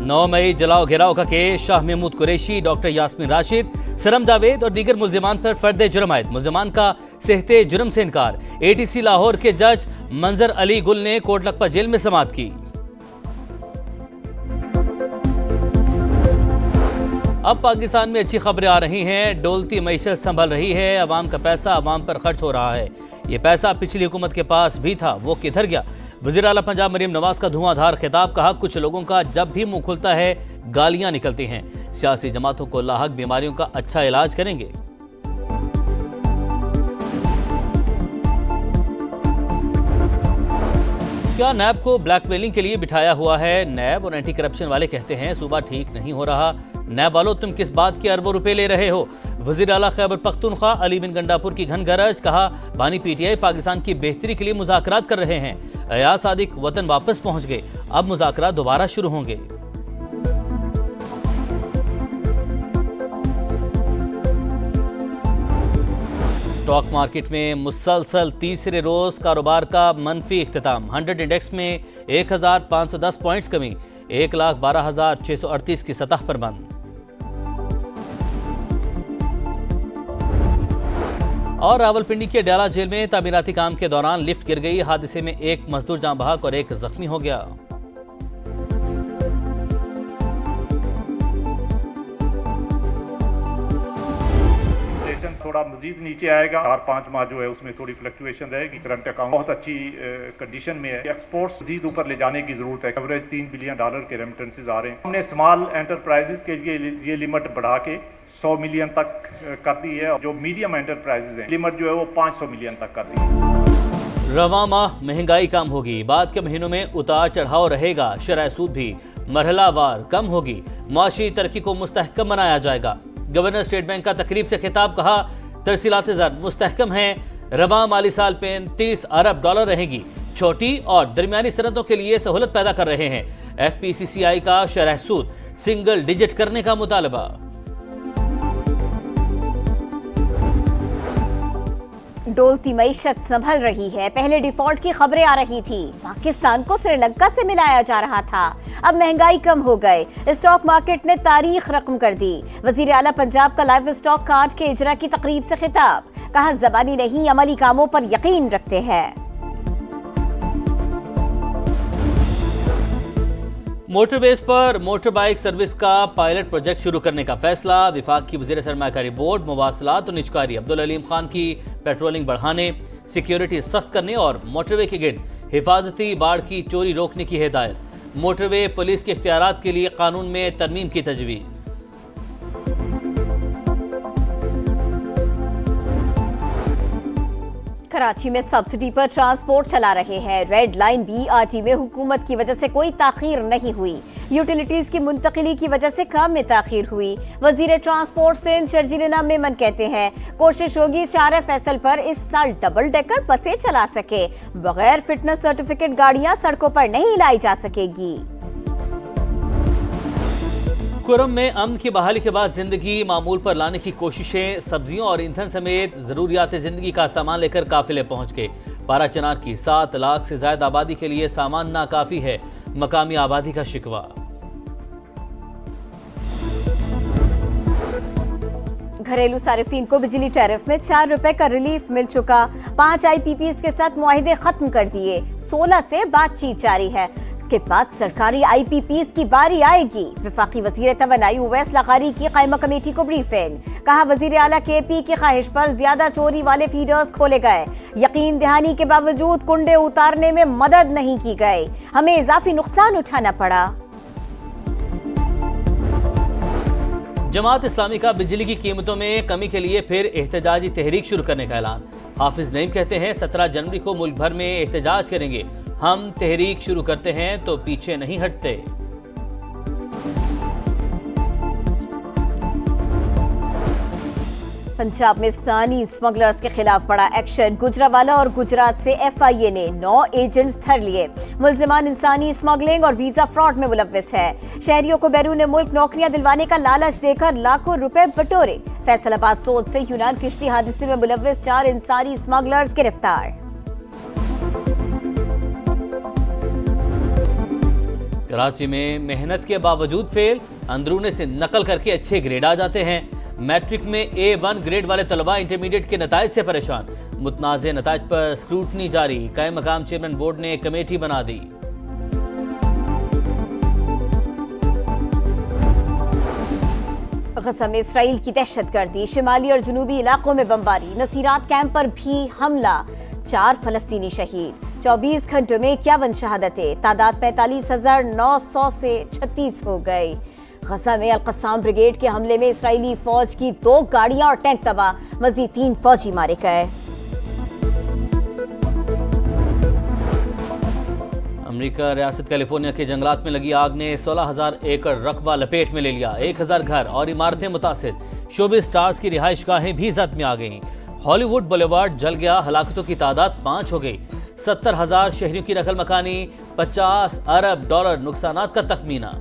9 मई जलाओ घेराव का केस, शाह महमूद कुरैशी, डॉक्टर यास्मीन राशिद, सरम जावेद और दीगर मुल्जिमान पर फर्द जुर्म आयद। मुल्जिमान का सेहते जुर्म से इनकार। एटीसी लाहौर के जज मंजर अली गुल ने कोटलखपत जेल में समाअत की। अब पाकिस्तान में अच्छी खबरें आ रही हैं। डोलती मईशत संभल रही है। अवाम का पैसा अवाम पर खर्च हो रहा है। ये पैसा पिछली हुकूमत के पास भी था, वो किधर गया? वज़ीर आला पंजाब मरीम नवाज का धुआंधार खिताब। कहा, कुछ लोगों का जब भी मुंह खुलता है गालियां निकलती हैं। सियासी जमातों को लाहक बीमारियों का अच्छा इलाज करेंगे। क्या नैब को ब्लैकमेलिंग के लिए बिठाया हुआ है? नैब और एंटी करप्शन वाले कहते हैं सूबा ठीक नहीं हो रहा। नैब वालों, तुम किस बात के अरबों रुपए ले रहे हो? वज़ीर आला खैबर पख्तूनख्वा अली बिन गंडापुर की घन गरज। कहा, बानी पीटीआई पाकिस्तान की बेहतरी के लिए मुज़ाकरात कर रहे हैं। अयाज सादिक वतन वापस पहुंच गए, अब मुज़ाकरात दोबारा शुरू होंगे। स्टॉक मार्केट में मुसलसल तीसरे रोज कारोबार का मनफी इख्तिताम। 100 इंडेक्स में 1510 पॉइंट्स कमी, 1,12,638 की सतह पर बंद। और रावलपिंडी के डयाला जेल में तामीराती काम के दौरान लिफ्ट गिर गई। हादसे में एक मजदूर जाँ बहक और एक जख्मी हो गया। थोड़ा मजीद नीचे आएगा। 4-5 माह जो है उसमें थोड़ी फ्लक्चुएशन रहेगी। करंट अकाउंट बहुत अच्छी कंडीशन में है। एक्सपोर्ट्स मजीद ऊपर ले जाने की जरूरत है। एवरेज $3 बिलियन के रेमिटेंसेस आ रहे हैं। हमने स्मॉल एंटरप्राइजेस के लिए ये लिमिट बढ़ा के 100 मिलियन तक कर दी है। जो मीडियम एंटरप्राइजेस है लिमिट जो है वो 500 मिलियन तक कर दी है। रवां माह महंगाई कम होगी। बाद के महीनों में उतार चढ़ाव रहेगा। शरह सूद भी मरहलावार कम होगी। मुआशी तरक्की को मुस्तहकम बनाया जाएगा। गवर्नर स्टेट बैंक का तकरीब से खिताब। कहा, तरसीलात ज़र मुस्तहकम हैं। रवां माली साल में $30 अरब रहेगी। छोटी और दरमियानी सनतों के लिए सहूलत पैदा कर रहे हैं। FPCCI का शरह सूद सिंगल डिजिट करने का मुतालबा। डोलती मईशत संभल रही है। पहले डिफॉल्ट की खबरें आ रही थी। पाकिस्तान को श्रीलंका से मिलाया जा रहा था। अब महंगाई कम हो गए। स्टॉक मार्केट ने तारीख रकम कर दी। वजीर आला पंजाब का लाइव स्टॉक कार्ड के इजरा की तकरीब से खिताब। कहा, ज़बानी नहीं अमली कामों पर यकीन रखते हैं। मोटरवेज पर मोटर बाइक सर्विस का पायलट प्रोजेक्ट शुरू करने का फैसला। विफाक की वज़ीर सरमाकारी बोर्ड, मवासलात और निजकारी अब्दुल अलीम खान की पेट्रोलिंग बढ़ाने, सिक्योरिटी सख्त करने और मोटरवे के गिर्द हिफाजती बाड़ की चोरी रोकने की हिदायत। मोटरवे पुलिस के इख्तियारात के लिए कानून में तरमीम की तजवीज़। कराची में सब्सिडी पर ट्रांसपोर्ट चला रहे हैं। रेड लाइन BRT में हुकूमत की वजह से कोई ताखीर नहीं हुई। यूटिलिटीज की मुंतकिली की वजह से काम में ताखीर हुई। वजीर ट्रांसपोर्ट सिंध शर्जील मेमन कहते हैं, कोशिश होगी शाह फैसल पर इस साल डबल डेकर बसें चला सके। बगैर फिटनेस सर्टिफिकेट गाड़ियां सड़कों पर नहीं लाई जा सकेगी। कुरम में अमन की बहाली के बाद जिंदगी मामूल पर लाने की कोशिशें। सब्जियों और ईंधन समेत जरूरियात जिंदगी का सामान लेकर काफिले पहुंच गए। पारा चनार की 7 लाख से ज्यादा आबादी के लिए सामान नाकाफी है। मकामी आबादी का शिकवा। घरेलू सारिफीन को बिजली टैरिफ में ₹4 का रिलीफ मिल चुका। 5 IPPs के साथ मुआहिदे खत्म कर दिए। 16 से बातचीत जारी है। इसके बाद सरकारी IPPs की बारी आएगी। वफाकी वजीर तवानाई उवैस लगारी की कायमा कमेटी को ब्रीफिंग। कहा, वजीर आला KP की ख्वाहिश पर ज्यादा चोरी वाले फीडर्स खोले गए। यकीन दहानी के बावजूद कुंडे उतारने में मदद नहीं की गई। हमें इजाफी नुकसान उठाना पड़ा। जमात इस्लामी का बिजली की कीमतों में कमी के लिए फिर एहतजाजी तहरीक शुरू करने का ऐलान। हाफिज नईम कहते हैं, 17 जनवरी को मुल्क भर में एहतजाज करेंगे। हम तहरीक शुरू करते हैं तो पीछे नहीं हटते। पंजाब में स्थानीय स्मगलर्स के खिलाफ बड़ा एक्शन। गुजरावाला और गुजरात से FIA ने 9 एजेंट्स धर लिए। मुल्जिमान इंसानी स्मगलिंग और वीजा फ्रॉड में मुलव्विस है। शहरियों को बैरून मुल्क नौकरियां दिलवाने का लालच देकर लाखों रुपए बटोरे। फैसलाबाद सोच से यूनान किश्ती हादसे में मुलव्विस 4 इंसानी स्मगलर्स गिरफ्तार। कराची में मेहनत के बावजूद फेल, अंदरूने से नकल करके अच्छे ग्रेड आ जाते हैं। मैट्रिक में A1 ग्रेड वाले तलबा इंटरमीडिएट के नताइज से परेशान, मुतनाज़े नताइज पर स्क्रूटनी जारी, कायम मकाम चेयरमैन बोर्ड ने कमेटी बना दी। गज़ा में इसराइल की दहशतगर्दी, शिमाली और जनूबी इलाकों में बमबारी, नसीरात कैंप पर भी हमला, 4 फलस्तीनी शहीद। 24 घंटों में 51 शहादतें, तादाद 45,900 से 36 हो गई। गज़ा में अल-क़स्साम ब्रिगेड के हमले में इसराइली फौज की 2 गाड़ियां और टैंक तबाह, मज़ीद 3 फौजी मारे गए। अमेरिका रियासत कैलिफोर्निया के जंगलात में लगी आग ने 16,000 एकड़ रकबा लपेट में ले लिया। 1,000 घर और इमारतें मुतासिर, शोबिज़ स्टार्स की रिहाइशगाहें भी जद में आ गईं। हॉलीवुड बुलेवार्ड जल गया, हलाकतों की तादाद 5 हो गई। 70,000 शहरियों की नकल मकानी, $50 अरब नुकसानात का तखमीना।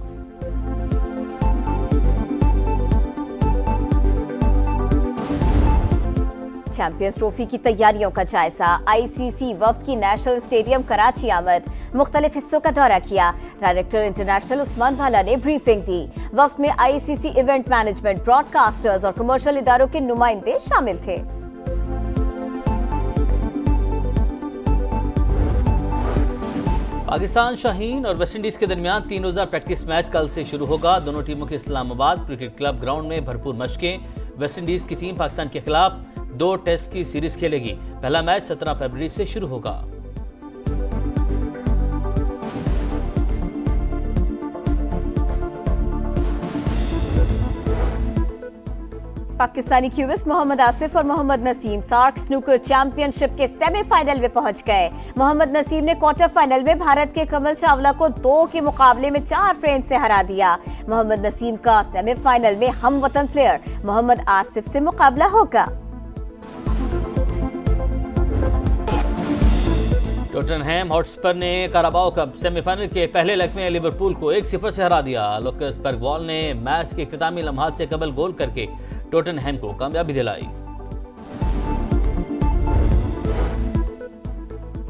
चैंपियंस ट्रॉफी की तैयारियों का जायजा, आईसीसी वफ्द की नेशनल स्टेडियम कराची आमद, मुख्तलिफ हिस्सों का दौरा किया। डायरेक्टर इंटरनेशनल उस्मान वाला ने ब्रीफिंग दी। वफ्द में आईसीसी इवेंट मैनेजमेंट, ब्रॉडकास्टर्स और कमर्शियल इदारों के नुमाइंदे शामिल थे। पाकिस्तान शाहीन और वेस्टइंडीज के दरमियान 3 रोजा प्रैक्टिस मैच कल से शुरू होगा। दोनों टीमों के इस्लामाबाद क्रिकेट क्लब ग्राउंड में भरपूर मशकें। वेस्टइंडीज की टीम पाकिस्तान के खिलाफ 2 टेस्ट की सीरीज खेलेगी। पहला मैच 17 फरवरी से शुरू होगा। पाकिस्तानी क्यूबिस्ट मोहम्मद आसिफ और मोहम्मद नसीम सार्क स्नूकर चैंपियनशिप के सेमीफाइनल में पहुंच गए। मोहम्मद नसीम ने क्वार्टर फाइनल में भारत के कमल चावला को 2 के मुकाबले में 4 फ्रेम से हरा दिया। मोहम्मद नसीम का सेमीफाइनल में हम वतन प्लेयर मोहम्मद आसिफ से मुकाबला होगा। टोटनहैम हॉटस्पर ने काराबाओ कप सेमीफाइनल के पहले लेग में लिवरपूल को 1-0 से हरा दिया। लुकास बर्गवॉल ने मैच के इख्तितामी लम्हात से कबल गोल करके टोटनहैम को कामयाबी दिलाई।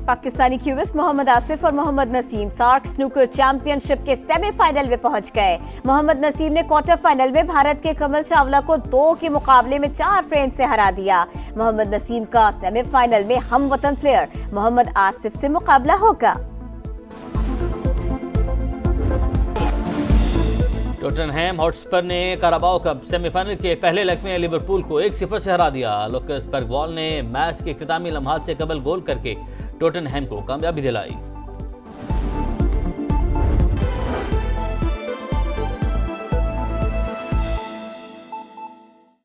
पाकिस्तानी क्यूबिस्ट मोहम्मद आसिफ और मोहम्मद नसीम सार्क स्नूकर चैंपियनशिप के सेमीफाइनल में पहुंच गए। मोहम्मद नसीम ने क्वार्टर फाइनल में भारत के कमल चावला को 2 के मुकाबले में 4 फ्रेम से हरा दिया। मोहम्मद नसीम का सेमीफाइनल में हम वतन प्लेयर मोहम्मद आसिफ से मुकाबला होगा। टोटनहैम हॉटस्पर ने काराबाओ कप सेमीफाइनल के पहले लेग में लिवरपूल को 1-0 से हरा दिया। लुकास बर्गवॉल ने मैच के इख्तितामी लम्हात से कबल गोल करके टोटनहैम को कामयाबी दिलाई।